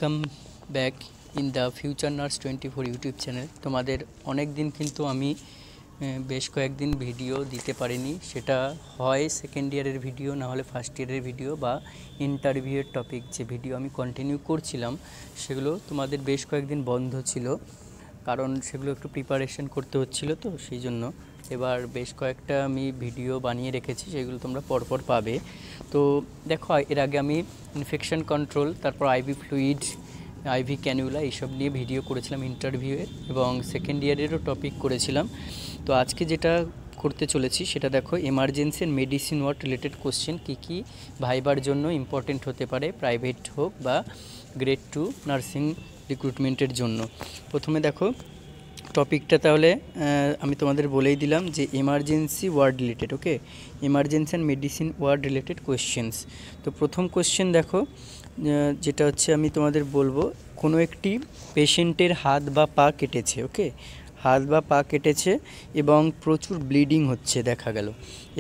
Welcome back in the future nurse 24 YouTube channel. তোমাদের অনেক দিন কিন্তু আমি বেশ কয়েকদিন ভিডিও দিতে পারিনি, সেটা হয় সেকেন্ড ইয়ারের ভিডিও, না হলে ফার্স্ট ইয়ারের ভিডিও বা ইন্টারভিউয়ের টপিক যে ভিডিও আমি কন্টিনিউ করছিলাম সেগুলো তোমাদের বেশ কয়েকদিন বন্ধ ছিল, কারণ সেগুলো একটু প্রিপারেশন করতে হচ্ছিলো, তো সেই জন্য এবার বেশ কয়েকটা আমি ভিডিও বানিয়ে রেখেছি, সেগুলো তোমরা পরপর পাবে। তো দেখো, এর আগে আমি ইনফেকশন কন্ট্রোল, তারপর আইভি ফ্লুইড, আইভি ক্যানুলা এইসব নিয়ে ভিডিও করেছিলাম ইন্টারভিউয়ের, এবং সেকেন্ড ইয়ারেরও টপিক করেছিলাম। তো আজকে যেটা করতে চলেছি সেটা দেখো, emergency and medicine ward related question কী কী ভাইবার জন্য ইম্পর্টেন্ট হতে পারে, প্রাইভেট হোক বা গ্রেড 2 নার্সিং রিক্রুটমেন্টের জন্য। প্রথমে দেখো টপিকটা, তাহলে আমি তোমাদের বলেই দিলাম যে emergency ward related, okay, emergency and medicine ward related questions. তো প্রথম কোয়েশ্চেন দেখো, যেটা হচ্ছে আমি তোমাদের বলবো, কোনো একটি পেশেন্টের হাত বা পা কেটেছে, ওকে, হাত বা পা কেটেছে এবং প্রচুর ব্লিডিং হচ্ছে দেখা গেল।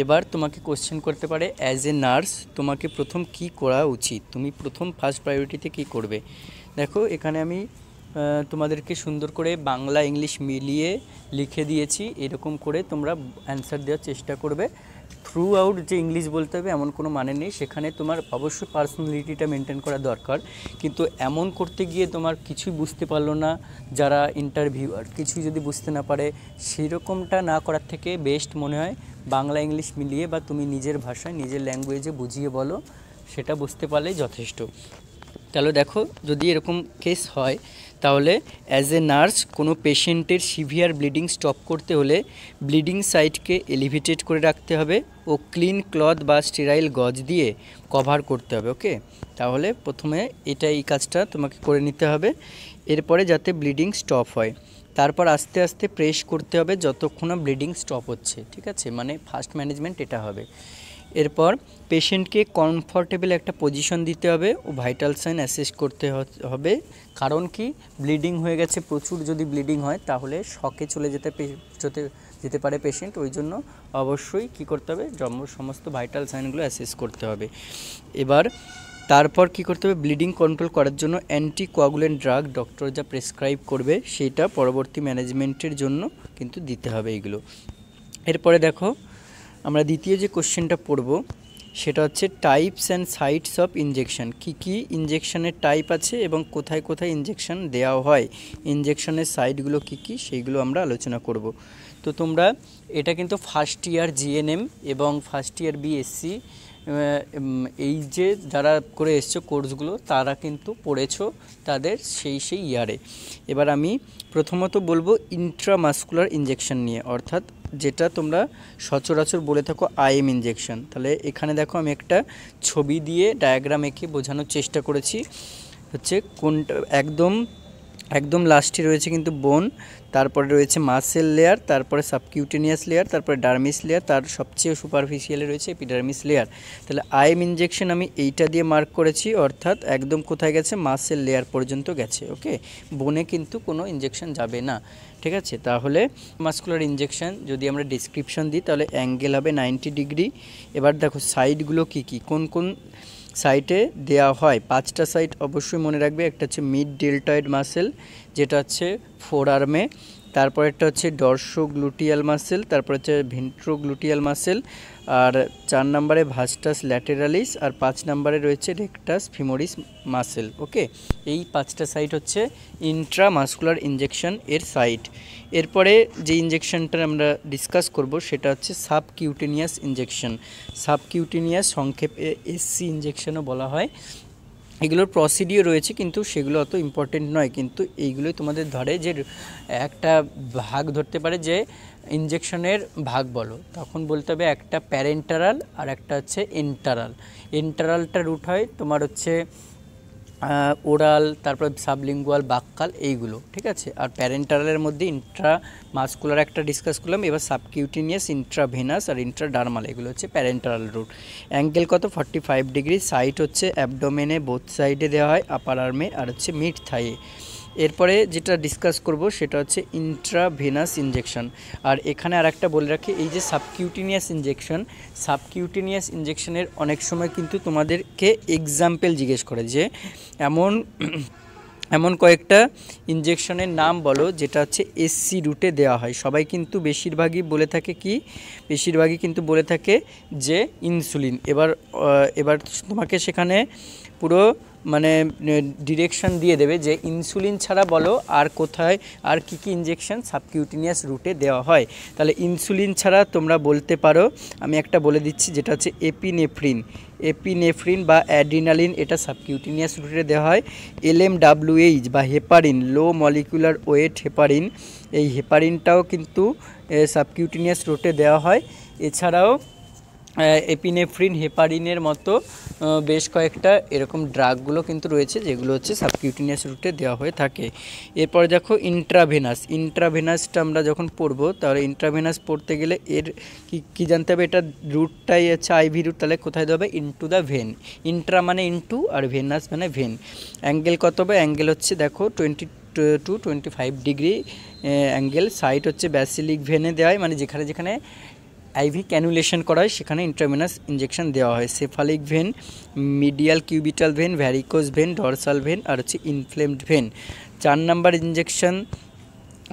এবার তোমাকে কোশ্চেন করতে পারে, অ্যাজ এ নার্স তোমাকে প্রথম কি করা উচিত, তুমি প্রথম ফার্স্ট প্রায়োরিটিতে কি করবে। দেখো এখানে আমি তোমাদেরকে সুন্দর করে বাংলা ইংলিশ মিলিয়ে লিখে দিয়েছি, এরকম করে তোমরা অ্যান্সার দেওয়ার চেষ্টা করবে। থ্রু আউট যে ইংলিশ বলতে হবে এমন কোনো মানে নেই, সেখানে তোমার অবশ্যই পার্সোনালিটিটা মেনটেন করা দরকার, কিন্তু এমন করতে গিয়ে তোমার কিছুই বুঝতে পারলো না, যারা ইন্টারভিউয়ার কিছুই যদি বুঝতে না পারে, সেরকমটা না করার থেকে বেস্ট মনে হয় বাংলা ইংলিশ মিলিয়ে বা তুমি নিজের ভাষায় নিজের ল্যাঙ্গুয়েজে বুঝিয়ে বলো, সেটা বুঝতে পারলেই যথেষ্ট। তাহলে দেখো, যদি এরকম কেস হয় তাহলে অ্যাজ এ নার্স কোনো পেশেন্টের সিভিয়ার ব্লিডিং স্টপ করতে হলে ব্লিডিং সাইটকে এলিভেটেড করে রাখতে হবে ও ক্লিন ক্লথ বা স্টেরাইল গজ দিয়ে কভার করতে হবে, ওকে। তাহলে প্রথমে এই কাজটা তোমাকে করে নিতে হবে, এরপরে যাতে ব্লিডিং স্টপ হয়। তারপর আস্তে আস্তে প্রেস করতে হবে যতক্ষণ না ব্লিডিং স্টপ হচ্ছে, ঠিক আছে, মানে ফার্স্ট ম্যানেজমেন্ট এটা হবে। এরপর পেশেন্টকে কমফর্টেবল একটা পজিশন দিতে হবে ও ভাইটাল সাইন অ্যাসেস করতে হবে, কারণ কি, ব্লিডিং হয়ে গেছে প্রচুর, যদি ব্লিডিং হয় তাহলে শকে চলে যেতে পারে পেশেন্ট, ওই জন্য অবশ্যই কি করতে হবে, সমস্ত ভাইটাল সাইনগুলো অ্যাসেস করতে হবে। এবার তারপর কি করতে হবে, ব্লিডিং কন্ট্রোল করার জন্য অ্যান্টিকোয়াগুলেন্ট ড্রাগ ডক্টর যা প্রেসক্রাইব করবে সেটা পরবর্তী ম্যানেজমেন্টের জন্য কিন্তু দিতে হবে এইগুলো। এরপরে দেখো, আমরা দ্বিতীয় যে কোশ্চেনটা পড়ব সেটা হচ্ছে types and sites of injection, কী কী ইনজেকশনের টাইপ আছে এবং কোথায় কোথায় ইনজেকশন দেওয়া হয়, ইনজেকশনের সাইটগুলো কী কী সেইগুলো আমরা আলোচনা করব। তো তোমরা এটা কিন্তু ফার্স্ট ইয়ার জিএনএম এবং ফার্স্ট ইয়ার বিএসসি এই যে যারা করে এসছো কোর্সগুলো, তারা কিন্তু পড়েছো তাদের সেই ইয়ারে। এবার আমি প্রথমত বলবো ইন্ট্রামাসকুলার ইনজেকশন নিয়ে, অর্থাৎ যেটা তোমরা সচরাচর বলে থাকো আইএম ইনজেকশন। তাহলে এখানে দেখো আমি একটা ছবি দিয়ে ডায়াগ্রাম এঁকে বোঝানোর চেষ্টা করেছি, হচ্ছে কোনটা একদম লাস্টে রয়েছে কিন্তু বোন, তারপরে রয়েছে মাসেল লেয়ার, তারপরে সাবকিউটেনিয়াস লেয়ার, তারপরে ডার্মিস লেয়ার, তার সবচেয়ে সুপারফিশিয়ালে রয়েছে এপিডার্মিস লেয়ার। তাহলে আইএম ইনজেকশন আমি এইটা দিয়ে মার্ক করেছি, অর্থাৎ একদম কোথায় গেছে, মাসেল লেয়ার পর্যন্ত গেছে, ওকে, বোনে কিন্তু কোনো ইনজেকশন যাবে না, ঠিক আছে। তাহলে মাসকুলার ইনজেকশন যদি আমরা ডিসক্রিপশন দিই তাহলে অ্যাঙ্গেল হবে 90 ডিগ্রি। এবার দেখো সাইডগুলো কী কী, কোন কোন সাইটে দেওয়া হয়, 5টা সাইট অবশ্যই মনে রাখবে। একটা হচ্ছে মিড ডেল্টয়েড মাসেল, যেটা হচ্ছে ফোর আর্মে, তারপর একটা হচ্ছে ডর্সোগ্লুটিয়াল মাসেল, তারপর হচ্ছে ভেন্ট্রোগ্লুটিয়াল মাসেল, আর 4 নম্বরে ভাস্টাস ল্যাটেরালিস, আর 5 নম্বরে রয়েছে রেকটাস ফিমোরিস মাসেল, ওকে। এই 5টা সাইট হচ্ছে ইন্ট্রামাসকুলার ইনজেকশন এর সাইট। এরপরে যে ইনজেকশনটা আমরা ডিসকাস করব সেটা হচ্ছে সাবকিউটেনিয়াস ইনজেকশন, সাবকিউটেনিয়াস সংক্ষেপে এসসি ইনজেকশনও বলা হয়। এগুলোর প্রসিডিও রয়েছে কিন্তু সেগুলো অত ইম্পর্টেন্ট নয়, কিন্তু এইগুলোই তোমাদের ধরে যে একটা ভাগ ধরতে পারে যে ইনজেকশনের ভাগ বলো, তখন বলতে হবে একটা প্যারেন্টারাল আর একটা হচ্ছে এন্টারালটা রুট হয় তোমার হচ্ছে ওরাল, তারপর সাবলিঙ্গুয়াল, বাক্কাল, এইগুলো, ঠিক আছে। আর প্যারেন্টারালের মধ্যে ইন্ট্রামাসকুলার একটা ডিসকাস করলাম, এবার সাবকিউটেনিয়াস, ইন্ট্রাভেনাস আর ইন্ট্রাডার্মাল, এগুলো হচ্ছে প্যারেন্টারাল রুট। অ্যাঙ্গেল কত, 45 ডিগ্রি। সাইট হচ্ছে অ্যাবডোমেনে বোথ সাইডে দেওয়া হয়, আপার আর্মে আর হচ্ছে মিড থাইয়ে। এরপরে যেটা ডিসকাস করব সেটা হচ্ছে ইন্ট্রাভেনাস ইনজেকশন। আর এখানে আরেকটা বলে রাখি, এই যে সাবকিউটেনিয়াস ইনজেকশনের অনেক সময় কিন্তু তোমাদেরকে এক্সাম্পল জিজ্ঞেস করে যে এমন এমন কয়েকটা ইনজেকশনের নাম বলো যেটা হচ্ছে এসসি রুটে দেওয়া হয়। সবাই কিন্তু বেশিরভাগই বলে থাকে কি, বেশিরভাগই কিন্তু বলে থাকে যে ইনসুলিন। এবার তোমাকে সেখানে পুরো মানে ডিরেকশন দিয়ে দেবে যে ইনসুলিন ছাড়া বলো আর কোথায় আর কি কি ইনজেকশন সাবকিউটিনিয়াস রুটে দেওয়া হয়। তাহলে ইনসুলিন ছাড়া তোমরা বলতে পারো, আমি একটা বলে দিচ্ছি যেটা হচ্ছে এপিনেফ্রিন বা অ্যাড্রিনালিন, এটা সাবকিউটিনিয়াস রুটে দেওয়া হয়। LMWH বা হেপারিন, লো মলিকুলার ওয়েট হেপারিন, এই হেপারিনটাও কিন্তু সাবকিউটিনিয়াস রুটে দেওয়া হয়। এছাড়াও এপিনেফ্রিন, হেপারিনের মতো বেশ কয়েকটা এরকম ড্রাগগুলো কিন্তু রয়েছে যেগুলো হচ্ছে সাবকিউটিনিয়াস রুটে দেওয়া হয়ে থাকে। এরপর দেখো ইন্ট্রাভেনাসটা আমরা যখন পড়বো, তাহলে ইন্ট্রাভেনাস পড়তে গেলে এর কি জানতে হবে, এটা রুটটাই হচ্ছে আইভি রুট, তাহলে কোথায় দেওয়া হবে, ইনটু দ্য ভেন। ইন্ট্রা মানে ইনটু আর ভেনাস মানে ভেন। অ্যাঙ্গেল কত হবে, অ্যাঙ্গেল হচ্ছে দেখো 20 to 25 ডিগ্রি অ্যাঙ্গেল। সাইট হচ্ছে ব্যাসিলিক ভেনে দেওয়া হয়, মানে যেখানে যেখানে আইভি ক্যানুলেশন করা হয় সেখানে ইন্ট্রাভেনাস ইনজেকশন দেওয়া হয়। Cephalic vein, medial cubital vein, varicose vein, dorsal vein আর হচ্ছে inflamed vein. 4 number injection,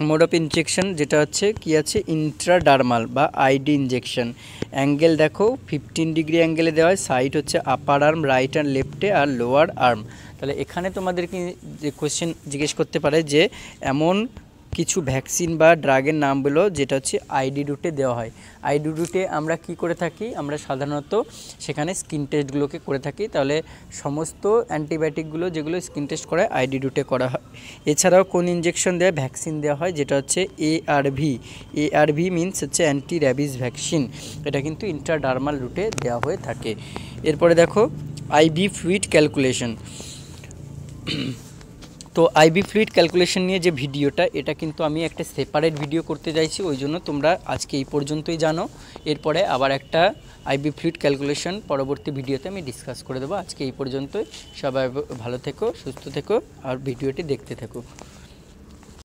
mode of injection যেটা হচ্ছে কি আছে, ইন্ট্রাডার্মাল বা আইডি ইনজেকশন। অ্যাঙ্গেল দেখো 15 ডিগ্রি অ্যাঙ্গেলে দেওয়া হয়। সাইড হচ্ছে আপার আর্ম, রাইট অ্যান্ড লেফটে আর লোয়ার আর্ম। তাহলে এখানে তোমাদেরকে যে কোয়েশ্চেন জিজ্ঞেস করতে পারে যে এমন কিছু ভ্যাকসিন বা ড্রাগের নাম বলো যেটা হচ্ছে আইডি রুটে দেওয়া হয়। আইডি রুটে আমরা কি করে থাকি, আমরা সাধারণত সেখানে স্কিন টেস্টগুলোকে করে থাকি। তাহলে সমস্ত অ্যান্টিবায়োটিকগুলো যেগুলো স্কিন টেস্ট করায় আইডি রুটে করা হয়। এছাড়াও কোন ইনজেকশন দেওয়া, ভ্যাকসিন দেওয়া হয় যেটা হচ্ছে ARV মিনস হচ্ছে অ্যান্টি র্যাবিস ভ্যাকসিন, এটা কিন্তু ইন্ট্রাডার্মাল রুটে দেওয়া হয়ে থাকে। এরপরে দেখো আইভি ফ্লুইড ক্যালকুলেশন। তো আইভি ফ্লুইড ক্যালকুলেশন নিয়ে যে ভিডিওটা, এটা কিন্তু আমি একটা সেপারেট ভিডিও করতে চাইছি, ওই জন্য তোমরা আজকে এই পর্যন্তই জানো। এরপরে আবার একটা আইভি ফ্লুইড ক্যালকুলেশন পরবর্তী ভিডিওতে আমি ডিসকাস করে দেবো। আজকে এই পর্যন্তই। সবাই ভালো থেকো, সুস্থ থেকো আর ভিডিওটি দেখতে থেকো।